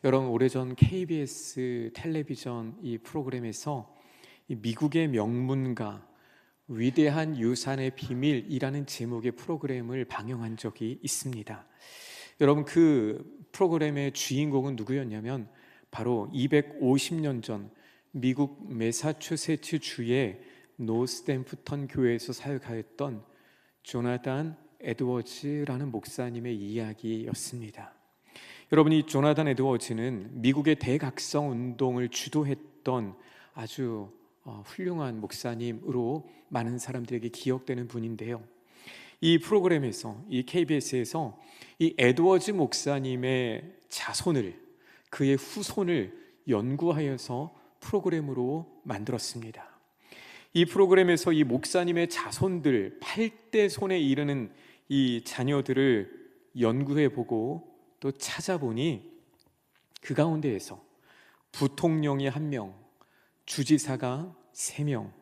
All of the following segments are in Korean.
여러분, 오래전 KBS 텔레비전 이 프로그램에서 이 미국의 명문가 위대한 유산의 비밀이라는 제목의 프로그램을 방영한 적이 있습니다. 여러분, 그 프로그램의 주인공은 누구였냐면 바로 250년 전 미국 매사추세츠 주의 노스댐프턴 교회에서 사역하였던 조나단 에드워즈라는 목사님의 이야기였습니다. 여러분, 이 조나단 에드워즈는 미국의 대각성 운동을 주도했던 아주 훌륭한 목사님으로 많은 사람들에게 기억되는 분인데요. 이 프로그램에서, 이 KBS에서 이 에드워즈 목사님의 자손을, 그의 후손을 연구하여서 프로그램으로 만들었습니다. 이 프로그램에서 이 목사님의 자손들 8대 손에 이르는 이 자녀들을 연구해보고 또 찾아보니 그 가운데에서 부통령이 1명, 주지사가 3명,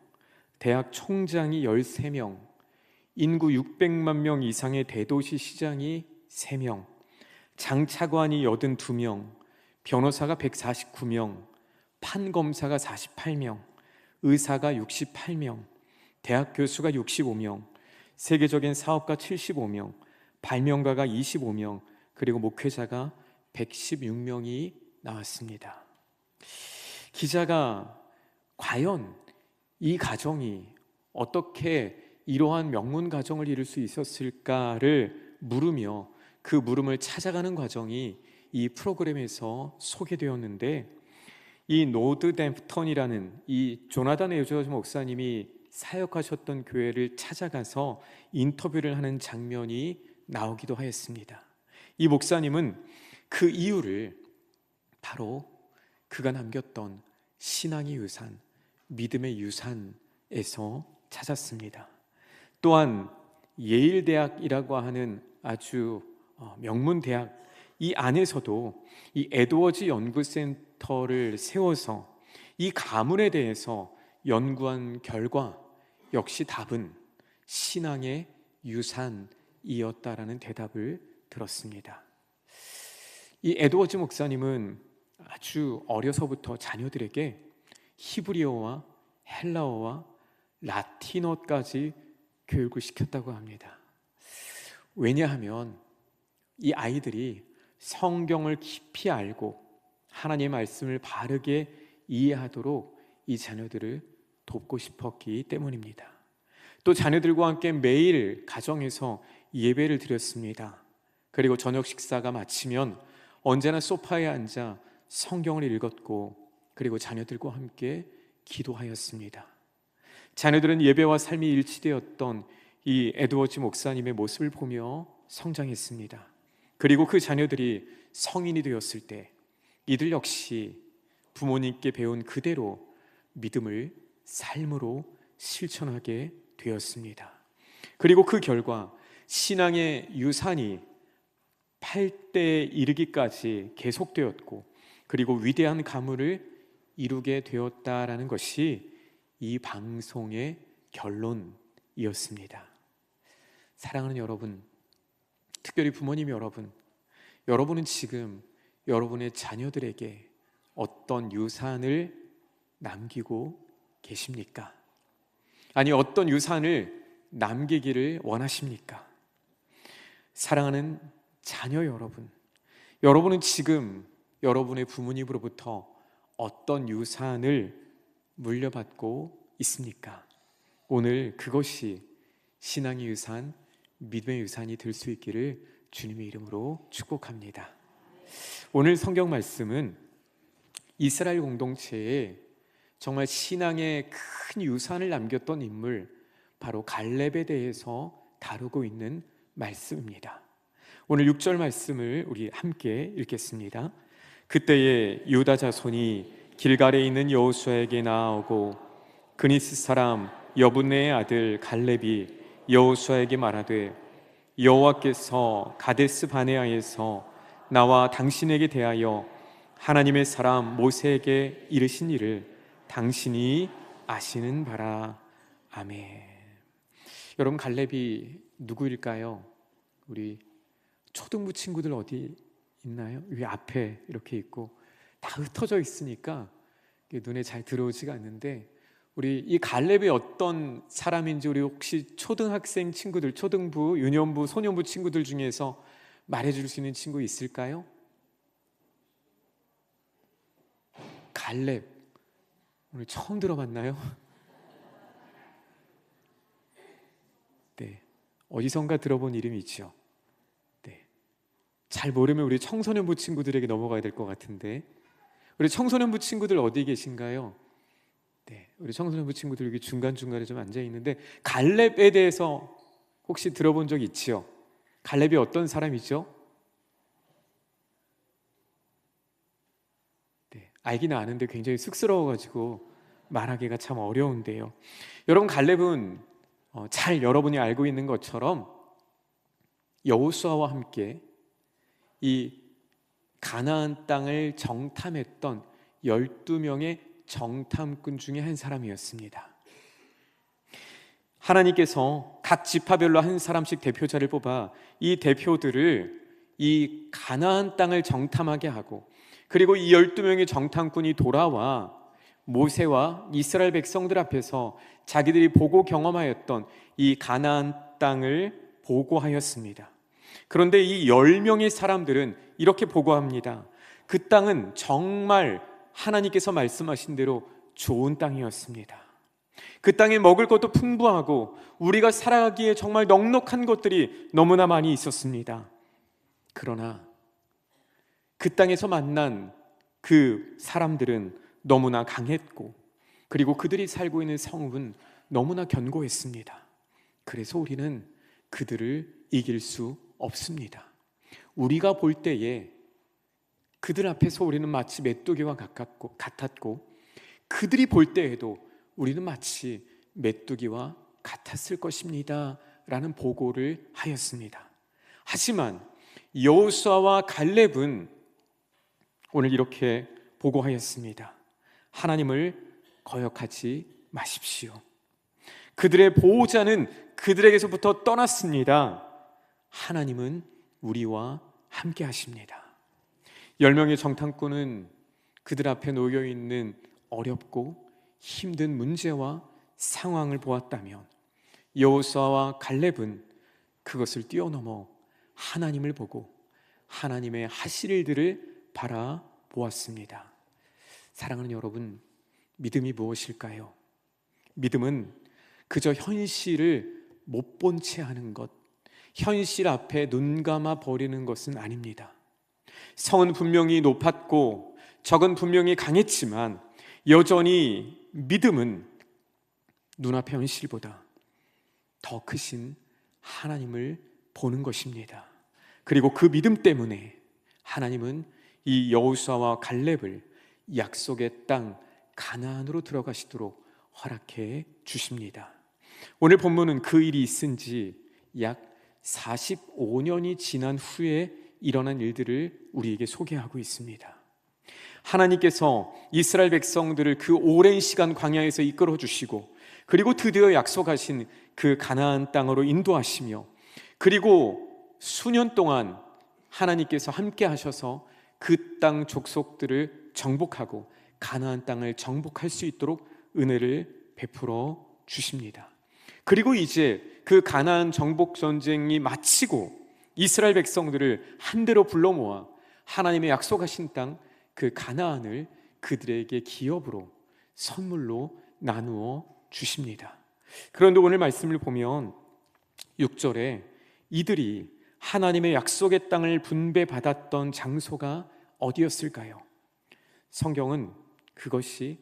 대학 총장이 13명, 인구 600만 명 이상의 대도시 시장이 3명, 장차관이 82명, 변호사가 149명, 판검사가 48명, 의사가 68명, 대학 교수가 65명, 세계적인 사업가 75명, 발명가가 25명, 그리고 목회자가 116명이 나왔습니다. 기자가 과연 이 가정이 어떻게 이러한 명문 가정을 이룰 수 있었을까를 물으며 그 물음을 찾아가는 과정이 이 프로그램에서 소개되었는데, 이 노드댐프턴이라는 이 조나단 에드워즈 목사님이 사역하셨던 교회를 찾아가서 인터뷰를 하는 장면이 나오기도 하였습니다. 이 목사님은 그 이유를 바로 그가 남겼던 신앙의 유산, 믿음의 유산에서 찾았습니다. 또한 예일대학이라고 하는 아주 명문대학, 이 안에서도 이 에드워즈 연구센터를 세워서 이 가문에 대해서 연구한 결과 역시 답은 신앙의 유산이었다라는 대답을 들었습니다. 이 에드워즈 목사님은 아주 어려서부터 자녀들에게 히브리어와 헬라어와 라틴어까지 교육을 시켰다고 합니다. 왜냐하면 이 아이들이 성경을 깊이 알고 하나님의 말씀을 바르게 이해하도록 이 자녀들을 돕고 싶었기 때문입니다. 또 자녀들과 함께 매일 가정에서 예배를 드렸습니다. 그리고 저녁 식사가 마치면 언제나 소파에 앉아 성경을 읽었고, 그리고 자녀들과 함께 기도하였습니다. 자녀들은 예배와 삶이 일치되었던 이 에드워즈 목사님의 모습을 보며 성장했습니다. 그리고 그 자녀들이 성인이 되었을 때 이들 역시 부모님께 배운 그대로 믿음을 삶으로 실천하게 되었습니다. 그리고 그 결과 신앙의 유산이 8대에 이르기까지 계속되었고, 그리고 위대한 가문을 이루게 되었다라는 것이 이 방송의 결론이었습니다. 사랑하는 여러분, 특별히 부모님 여러분, 여러분은 지금 여러분의 자녀들에게 어떤 유산을 남기고 계십니까? 아니, 어떤 유산을 남기기를 원하십니까? 사랑하는 자녀 여러분, 여러분은 지금 여러분의 부모님으로부터 어떤 유산을 물려받고 있습니까? 오늘 그것이 신앙의 유산, 믿음의 유산이 될 수 있기를 주님의 이름으로 축복합니다. 오늘 성경 말씀은 이스라엘 공동체에 정말 신앙의 큰 유산을 남겼던 인물, 바로 갈렙에 대해서 다루고 있는 말씀입니다. 오늘 6절 말씀을 우리 함께 읽겠습니다. 그때에 유다 자손이 길갈에 있는 여호수아에게 나아오고 그니스 사람 여분네의 아들 갈렙이 여호수아에게 말하되, 여호와께서 가데스 바네아에서 나와 당신에게 대하여 하나님의 사람 모세에게 이르신 일을 당신이 아시는 바라. 아멘. 여러분, 갈렙이 누구일까요? 우리 초등부 친구들 어디 있나요? 위 앞에 이렇게 있고 다 흩어져 있으니까 눈에 잘 들어오지가 않는데, 우리 이 갈렙이 어떤 사람인지 우리 혹시 초등학생 친구들, 초등부, 유년부, 소년부 친구들 중에서 말해줄 수 있는 친구 있을까요? 갈렙, 오늘 처음 들어봤나요? 네, 어디선가 들어본 이름이죠. 네, 잘 모르면 우리 청소년부 친구들에게 넘어가야 될 것 같은데, 우리 청소년부 친구들 어디 계신가요? 네, 우리 청소년부 친구들 여기 중간중간에 좀 앉아 있는데, 갈렙에 대해서 혹시 들어본 적 있지요? 갈렙이 어떤 사람이죠? 네, 알기는 아는데 굉장히 쑥스러워가지고 말하기가 참 어려운데요. 여러분, 갈렙은 잘 여러분이 알고 있는 것처럼 여호수아와 함께 이 가나안 땅을 정탐했던 12명의 정탐꾼 중에 한 사람이었습니다. 하나님께서 각 지파별로 한 사람씩 대표자를 뽑아 이 대표들을 이 가나안 땅을 정탐하게 하고, 그리고 이 12명의 정탐꾼이 돌아와 모세와 이스라엘 백성들 앞에서 자기들이 보고 경험하였던 이 가나안 땅을 보고하였습니다. 그런데 이 10명의 사람들은 이렇게 보고합니다. 그 땅은 정말 하나님께서 말씀하신 대로 좋은 땅이었습니다. 그 땅에 먹을 것도 풍부하고 우리가 살아가기에 정말 넉넉한 것들이 너무나 많이 있었습니다. 그러나 그 땅에서 만난 그 사람들은 너무나 강했고, 그리고 그들이 살고 있는 성읍은 너무나 견고했습니다. 그래서 우리는 그들을 이길 수 없습니다. 우리가 볼 때에 그들 앞에서 우리는 마치 메뚜기와 같았고, 그들이 볼 때에도 우리는 마치 메뚜기와 같았을 것입니다 라는 보고를 하였습니다. 하지만 여호수아와 갈렙은 오늘 이렇게 보고하였습니다. 하나님을 거역하지 마십시오. 그들의 보호자는 그들에게서부터 떠났습니다. 하나님은 우리와 함께 하십니다. 10명의 정탐꾼은 그들 앞에 놓여있는 어렵고 힘든 문제와 상황을 보았다면, 여호수아와 갈렙은 그것을 뛰어넘어 하나님을 보고 하나님의 하실 일들을 바라보았습니다. 사랑하는 여러분, 믿음이 무엇일까요? 믿음은 그저 현실을 못 본 채 하는 것, 현실 앞에 눈 감아 버리는 것은 아닙니다. 성은 분명히 높았고 적은 분명히 강했지만 여전히 믿음은 눈앞의 현실보다 더 크신 하나님을 보는 것입니다. 그리고 그 믿음 때문에 하나님은 이 여호수아와 갈렙을 약속의 땅 가나안으로 들어가시도록 허락해 주십니다. 오늘 본문은 그 일이 있은 지 약 45년이 지난 후에 일어난 일들을 우리에게 소개하고 있습니다. 하나님께서 이스라엘 백성들을 그 오랜 시간 광야에서 이끌어 주시고, 그리고 드디어 약속하신 그 가나안 땅으로 인도하시며, 그리고 수년 동안 하나님께서 함께 하셔서 그 땅 족속들을 정복하고 가나안 땅을 정복할 수 있도록 은혜를 베풀어 주십니다. 그리고 이제 그 가나안 정복 전쟁이 마치고 이스라엘 백성들을 한데로 불러 모아 하나님의 약속하신 땅 그 가나안을 그들에게 기업으로 선물로 나누어 주십니다. 그런데 오늘 말씀을 보면 6절에 이들이 하나님의 약속의 땅을 분배받았던 장소가 어디였을까요? 성경은 그것이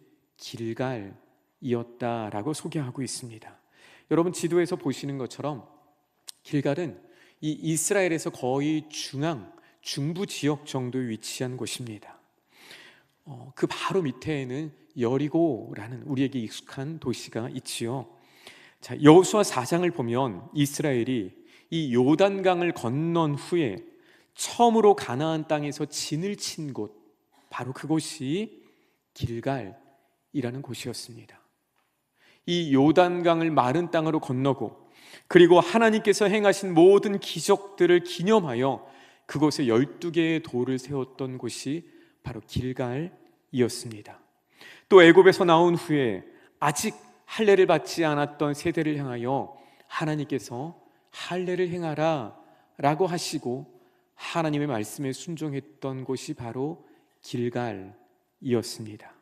길갈이었다라고 소개하고 있습니다. 여러분, 지도에서 보시는 것처럼 길갈은 이 이스라엘에서 거의 중부 지역 정도에 위치한 곳입니다. 그 바로 밑에는 여리고라는 우리에게 익숙한 도시가 있지요. 자, 여호수아 4장을 보면 이스라엘이 이 요단강을 건넌 후에 처음으로 가나안 땅에서 진을 친 곳, 바로 그곳이 길갈이라는 곳이었습니다. 이 요단강을 마른 땅으로 건너고, 그리고 하나님께서 행하신 모든 기적들을 기념하여 그곳에 12개의 돌을 세웠던 곳이 바로 길갈이었습니다. 또 애굽에서 나온 후에 아직 할례를 받지 않았던 세대를 향하여 하나님께서 할례를 행하라 라고 하시고 하나님의 말씀에 순종했던 곳이 바로 길갈이었습니다.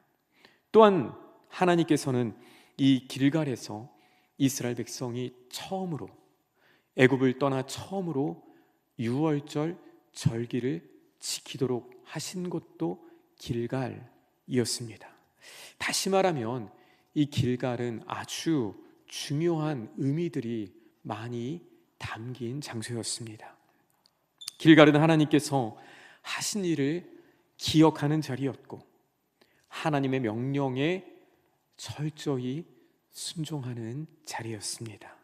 또한 하나님께서는 이 길갈에서 이스라엘 백성이 처음으로 애굽을 떠나 처음으로 유월절 절기를 지키도록 하신 곳도 길갈이었습니다. 다시 말하면 이 길갈은 아주 중요한 의미들이 많이 담긴 장소였습니다. 길갈은 하나님께서 하신 일을 기억하는 자리였고 하나님의 명령에 철저히 순종하는 자리였습니다.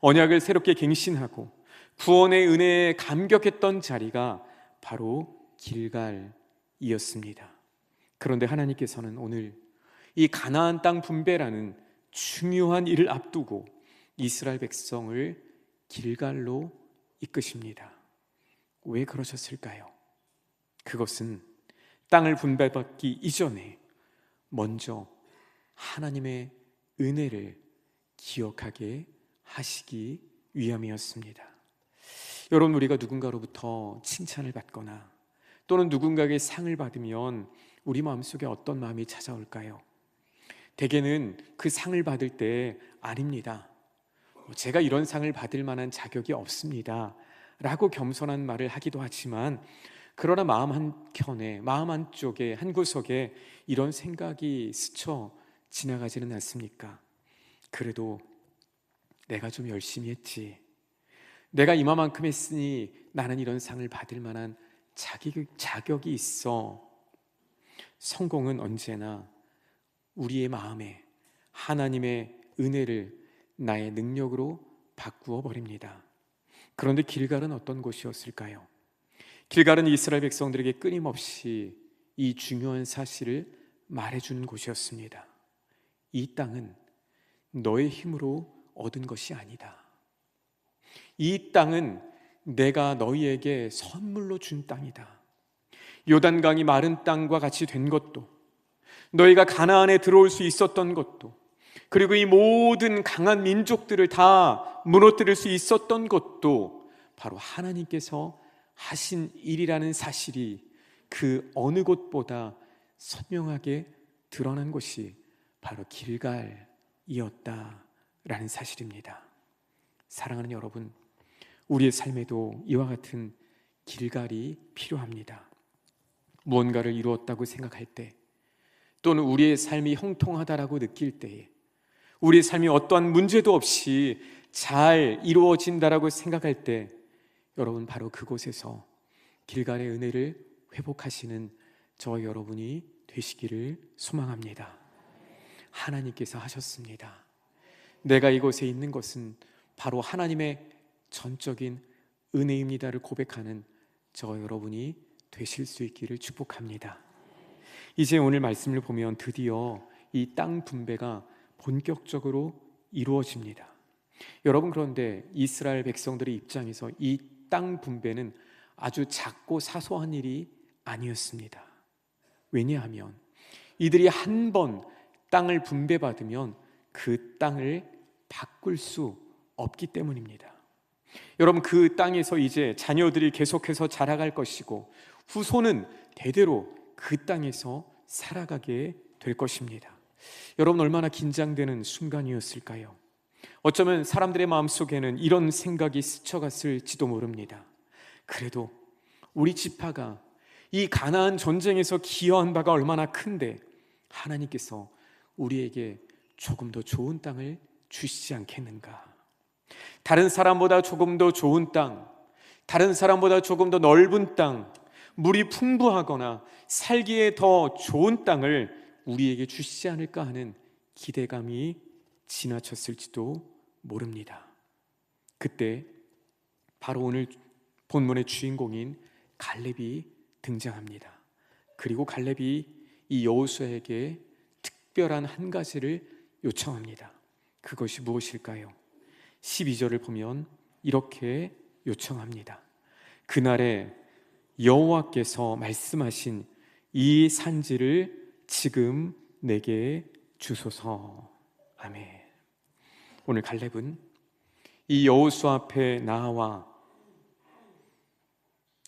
언약을 새롭게 갱신하고 구원의 은혜에 감격했던 자리가 바로 길갈이었습니다. 그런데 하나님께서는 오늘 이 가나안 땅 분배라는 중요한 일을 앞두고 이스라엘 백성을 길갈로 이끄십니다. 왜 그러셨을까요? 그것은 땅을 분배받기 이전에 먼저 하나님의 은혜를 기억하게 하시기 위함이었습니다. 여러분, 우리가 누군가로부터 칭찬을 받거나 또는 누군가에게 상을 받으면 우리 마음속에 어떤 마음이 찾아올까요? 대개는 그 상을 받을 때 아닙니다, 제가 이런 상을 받을 만한 자격이 없습니다 라고 겸손한 말을 하기도 하지만, 그러나 마음 한켠에, 마음 한쪽에, 한 구석에 이런 생각이 스쳐 지나가지는 않습니까? 그래도 내가 좀 열심히 했지, 내가 이만큼 했으니 나는 이런 상을 받을 만한 자격이 있어. 성공은 언제나 우리의 마음에 하나님의 은혜를 나의 능력으로 바꾸어 버립니다. 그런데 길갈은 어떤 곳이었을까요? 길갈은 이스라엘 백성들에게 끊임없이 이 중요한 사실을 말해주는 곳이었습니다. 이 땅은 너의 힘으로 얻은 것이 아니다. 이 땅은 내가 너희에게 선물로 준 땅이다. 요단강이 마른 땅과 같이 된 것도, 너희가 가나안에 들어올 수 있었던 것도, 그리고 이 모든 강한 민족들을 다 무너뜨릴 수 있었던 것도 바로 하나님께서 하신 일이라는 사실이 그 어느 곳보다 선명하게 드러난 곳이 바로 길갈이었다라는 사실입니다. 사랑하는 여러분, 우리의 삶에도 이와 같은 길갈이 필요합니다. 무언가를 이루었다고 생각할 때, 또는 우리의 삶이 형통하다라고 느낄 때에, 우리의 삶이 어떠한 문제도 없이 잘 이루어진다라고 생각할 때, 여러분, 바로 그곳에서 길갈의 은혜를 회복하시는 저와 여러분이 되시기를 소망합니다. 하나님께서 하셨습니다. 내가 이곳에 있는 것은 바로 하나님의 전적인 은혜입니다를 고백하는 저와 여러분이 되실 수 있기를 축복합니다. 이제 오늘 말씀을 보면 드디어 이 땅 분배가 본격적으로 이루어집니다. 여러분, 그런데 이스라엘 백성들의 입장에서 이 땅 분배는 아주 작고 사소한 일이 아니었습니다. 왜냐하면 이들이 한 번 땅을 분배받으면 그 땅을 바꿀 수 없기 때문입니다. 여러분, 그 땅에서 이제 자녀들이 계속해서 자라갈 것이고 후손은 대대로 그 땅에서 살아가게 될 것입니다. 여러분, 얼마나 긴장되는 순간이었을까요? 어쩌면 사람들의 마음속에는 이런 생각이 스쳐갔을지도 모릅니다. 그래도 우리 지파가 이 가나안 전쟁에서 기여한 바가 얼마나 큰데 하나님께서 우리에게 조금 더 좋은 땅을 주시지 않겠는가? 다른 사람보다 조금 더 좋은 땅, 다른 사람보다 조금 더 넓은 땅, 물이 풍부하거나 살기에 더 좋은 땅을 우리에게 주시지 않을까 하는 기대감이 지나쳤을지도 모릅니다. 그때 바로 오늘 본문의 주인공인 갈렙이 등장합니다. 그리고 갈렙이 이 여호수아에게 특별한 한 가지를 요청합니다. 그것이 무엇일까요? 12절을 보면 이렇게 요청합니다. 그날에 여호와께서 말씀하신 이 산지를 지금 내게 주소서. 아멘. 오늘 갈렙은 이 여호수아 앞에 나와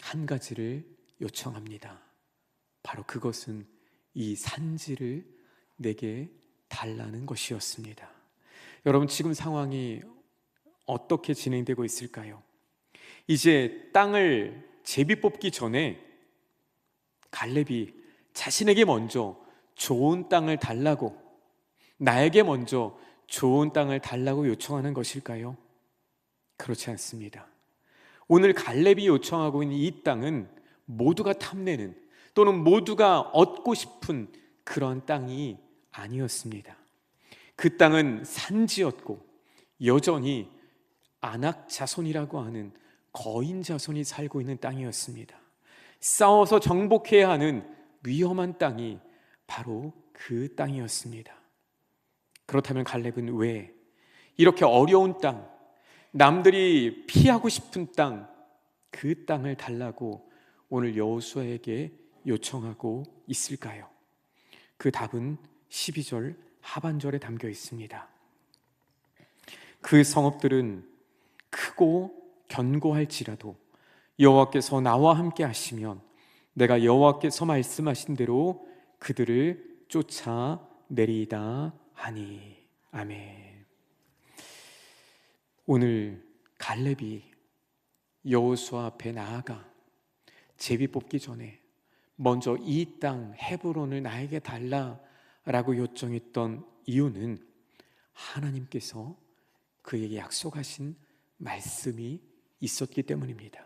한 가지를 요청합니다. 바로 그것은 이 산지를 내게 달라는 것이었습니다. 여러분, 지금 상황이 어떻게 진행되고 있을까요? 이제 땅을 제비 뽑기 전에 갈렙이 자신에게 먼저 좋은 땅을 달라고, 나에게 먼저 좋은 땅을 달라고 요청하는 것일까요? 그렇지 않습니다. 오늘 갈렙이 요청하고 있는 이 땅은 모두가 탐내는, 또는 모두가 얻고 싶은 그런 땅이 아니었습니다. 그 땅은 산지였고 여전히 아낙 자손이라고 하는 거인 자손이 살고 있는 땅이었습니다. 싸워서 정복해야 하는 위험한 땅이 바로 그 땅이었습니다. 그렇다면 갈렙은 왜 이렇게 어려운 땅, 남들이 피하고 싶은 땅, 그 땅을 달라고 오늘 여호수아에게 요청하고 있을까요? 그 답은 12절 하반절에 담겨 있습니다. 그 성읍들은 크고 견고할지라도 여호와께서 나와 함께 하시면 내가 여호와께서 말씀하신 대로 그들을 쫓아내리이다 하니. 아멘. 오늘 갈렙이 여호수아 앞에 나아가 제비 뽑기 전에 먼저 이 땅 헤브론을 나에게 달라라고 요청했던 이유는 하나님께서 그에게 약속하신 말씀이 있었기 때문입니다.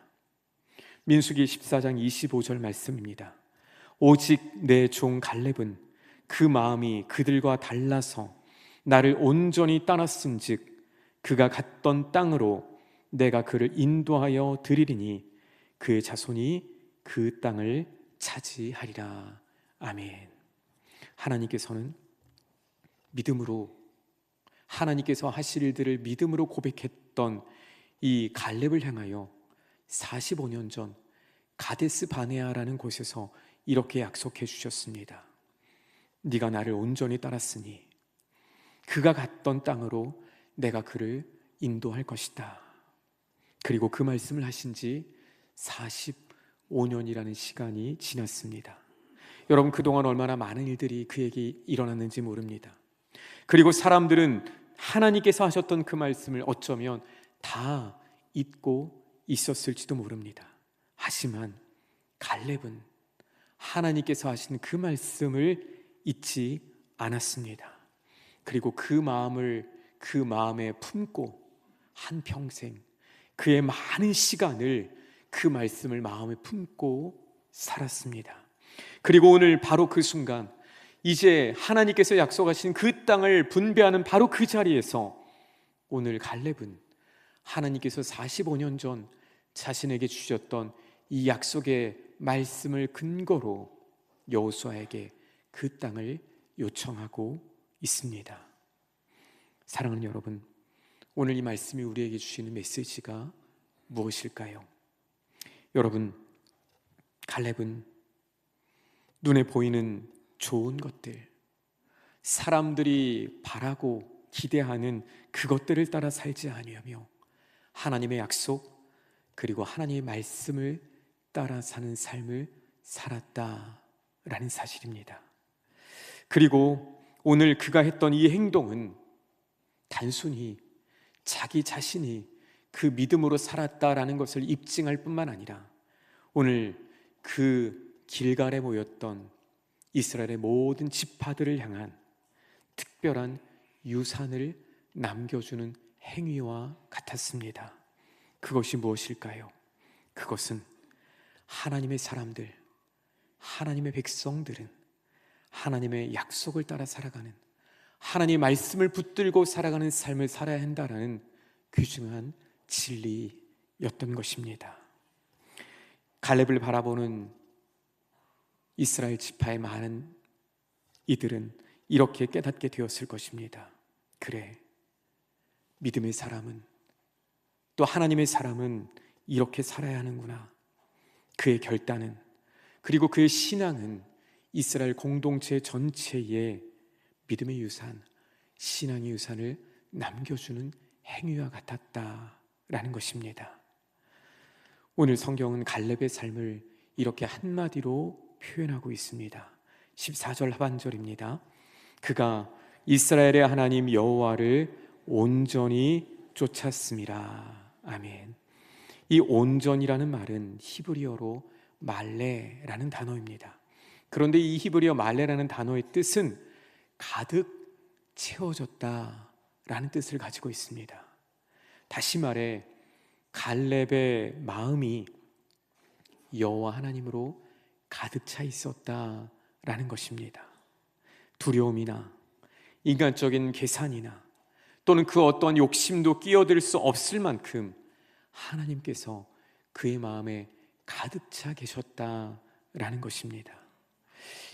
민수기 14장 25절 말씀입니다. 오직 내 종 갈렙은 그 마음이 그들과 달라서 나를 온전히 따랐은즉 그가 갔던 땅으로 내가 그를 인도하여 드리리니 그의 자손이 그 땅을 차지하리라. 아멘. 하나님께서는 믿음으로, 하나님께서 하실 일들을 믿음으로 고백했던 이 갈렙을 향하여 45년 전 가데스 바네아라는 곳에서 이렇게 약속해 주셨습니다. 네가 나를 온전히 따랐으니 그가 갔던 땅으로 내가 그를 인도할 것이다. 그리고 그 말씀을 하신 지 45년이라는 시간이 지났습니다. 여러분, 그동안 얼마나 많은 일들이 그에게 일어났는지 모릅니다. 그리고 사람들은 하나님께서 하셨던 그 말씀을 어쩌면 다 잊고 있었을지도 모릅니다. 하지만 갈렙은 하나님께서 하신 그 말씀을 잊지 않았습니다. 그리고 그 마음에 품고 한평생 그의 많은 시간을 그 말씀을 마음에 품고 살았습니다. 그리고 오늘 바로 그 순간, 이제 하나님께서 약속하신 그 땅을 분배하는 바로 그 자리에서 오늘 갈렙은 하나님께서 45년 전 자신에게 주셨던 이 약속의 말씀을 근거로 여호수아에게 그 땅을 요청하고 있습니다. 사랑하는 여러분, 오늘 이 말씀이 우리에게 주시는 메시지가 무엇일까요? 여러분, 갈렙은 눈에 보이는 좋은 것들, 사람들이 바라고 기대하는 그것들을 따라 살지 아니하며 하나님의 약속, 그리고 하나님의 말씀을 따라 사는 삶을 살았다라는 사실입니다. 그리고 오늘 그가 했던 이 행동은 단순히 자기 자신이 그 믿음으로 살았다라는 것을 입증할 뿐만 아니라 오늘 그 길갈에 모였던 이스라엘의 모든 지파들을 향한 특별한 유산을 남겨주는 행위와 같았습니다. 그것이 무엇일까요? 그것은 하나님의 사람들, 하나님의 백성들은 하나님의 약속을 따라 살아가는, 하나님의 말씀을 붙들고 살아가는 삶을 살아야 한다는 귀중한 진리였던 것입니다. 갈렙을 바라보는 이스라엘 지파의 많은 이들은 이렇게 깨닫게 되었을 것입니다. 그래, 믿음의 사람은, 또 하나님의 사람은 이렇게 살아야 하는구나. 그의 결단은, 그리고 그의 신앙은 이스라엘 공동체 전체에 믿음의 유산, 신앙의 유산을 남겨주는 행위와 같았다라는 것입니다. 오늘 성경은 갈렙의 삶을 이렇게 한마디로 표현하고 있습니다. 14절 하반절입니다. 그가 이스라엘의 하나님 여호와를 온전히 쫓았습니다. 아멘. 이 온전이라는 말은 히브리어로 말레라는 단어입니다. 그런데 이 히브리어 말레라는 단어의 뜻은 가득 채워졌다라는 뜻을 가지고 있습니다. 다시 말해 갈렙의 마음이 여호와 하나님으로 가득 차 있었다라는 것입니다. 두려움이나 인간적인 계산이나 또는 그 어떤 욕심도 끼어들 수 없을 만큼 하나님께서 그의 마음에 가득 차 계셨다라는 것입니다.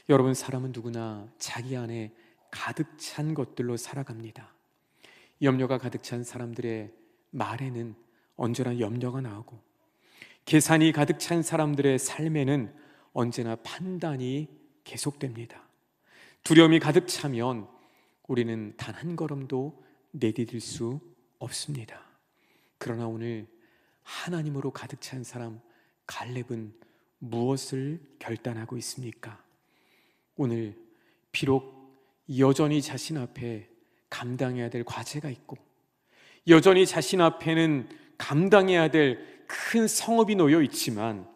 여러분, 사람은 누구나 자기 안에 가득 찬 것들로 살아갑니다. 염려가 가득 찬 사람들의 말에는 언제나 염려가 나오고, 계산이 가득 찬 사람들의 삶에는 언제나 판단이 계속됩니다. 두려움이 가득 차면 우리는 단 한 걸음도 내디딜 수 없습니다. 그러나 오늘 하나님으로 가득 찬 사람 갈렙은 무엇을 결단하고 있습니까? 오늘 비록 여전히 자신 앞에 감당해야 될 과제가 있고, 여전히 자신 앞에는 감당해야 될 큰 성업이 놓여 있지만,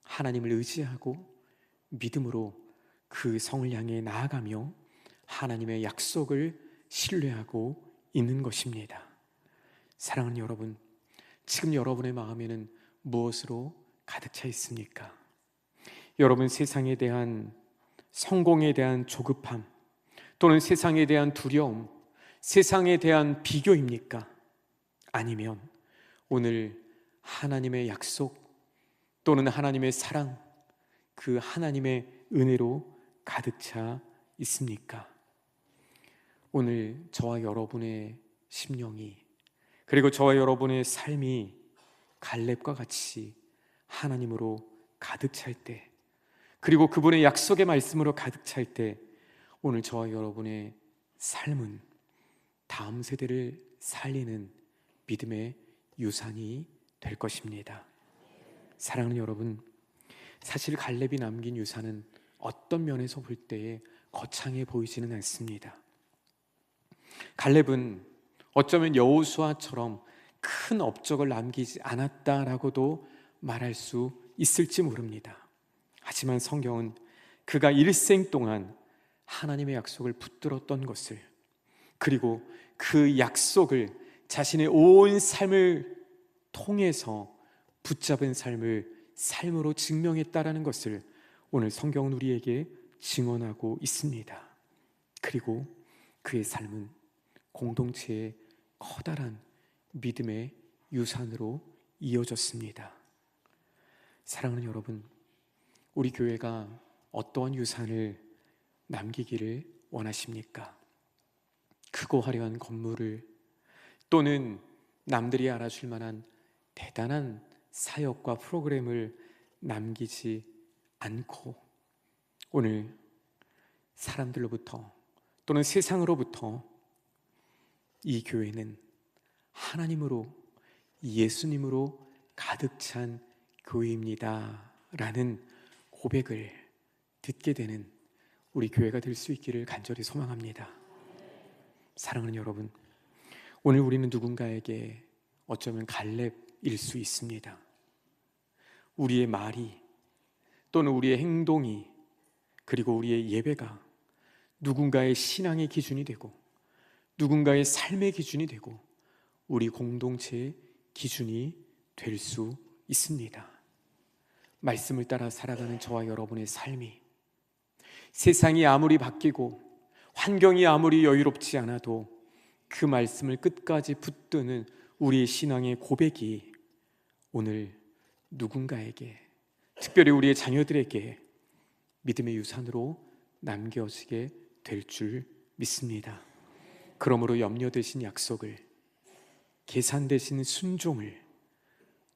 하나님을 의지하고 믿음으로 그 성을 향해 나아가며 하나님의 약속을 신뢰하고 있는 것입니다. 사랑하는 여러분, 지금 여러분의 마음에는 무엇으로 가득 차 있습니까? 여러분, 세상에 대한, 성공에 대한 조급함, 또는 세상에 대한 두려움, 세상에 대한 비교입니까? 아니면 오늘 하나님의 약속 또는 하나님의 사랑, 그 하나님의 은혜로 가득 차 있습니까? 오늘 저와 여러분의 심령이, 그리고 저와 여러분의 삶이 갈렙과 같이 하나님으로 가득 찰 때, 그리고 그분의 약속의 말씀으로 가득 찰 때, 오늘 저와 여러분의 삶은 다음 세대를 살리는 믿음의 유산이 될 것입니다. 사랑하는 여러분, 사실 갈렙이 남긴 유산은 어떤 면에서 볼 때에 거창해 보이지는 않습니다. 갈렙은 어쩌면 여호수아처럼 큰 업적을 남기지 않았다라고도 말할 수 있을지 모릅니다. 하지만 성경은 그가 일생 동안 하나님의 약속을 붙들었던 것을, 그리고 그 약속을 자신의 온 삶을 통해서 붙잡은 삶을 삶으로 증명했다라는 것을 오늘 성경은 우리에게 증언하고 있습니다. 그리고 그의 삶은 공동체의 커다란 믿음의 유산으로 이어졌습니다. 사랑하는 여러분, 우리 교회가 어떠한 유산을 남기기를 원하십니까? 크고 화려한 건물을, 또는 남들이 알아줄 만한 대단한 사역과 프로그램을 남기지 않고, 오늘 사람들로부터 또는 세상으로부터 이 교회는 하나님으로, 예수님으로 가득 찬 교회입니다 라는 고백을 듣게 되는 우리 교회가 될 수 있기를 간절히 소망합니다. 사랑하는 여러분, 오늘 우리는 누군가에게 어쩌면 갈렙일 수 있습니다. 우리의 말이, 또는 우리의 행동이, 그리고 우리의 예배가 누군가의 신앙의 기준이 되고, 누군가의 삶의 기준이 되고, 우리 공동체의 기준이 될 수 있습니다. 말씀을 따라 살아가는 저와 여러분의 삶이, 세상이 아무리 바뀌고 환경이 아무리 여유롭지 않아도 그 말씀을 끝까지 붙드는 우리의 신앙의 고백이 오늘 누군가에게, 특별히 우리의 자녀들에게 믿음의 유산으로 남겨지게 될 줄 믿습니다. 그러므로 염려 대신 약속을, 계산 대신 순종을,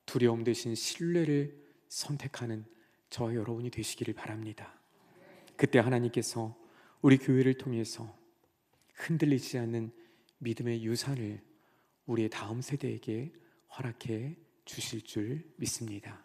두려움 대신 신뢰를 선택하는 저와 여러분이 되시기를 바랍니다. 그때 하나님께서 우리 교회를 통해서 흔들리지 않는 믿음의 유산을 우리의 다음 세대에게 허락해 주실 줄 믿습니다.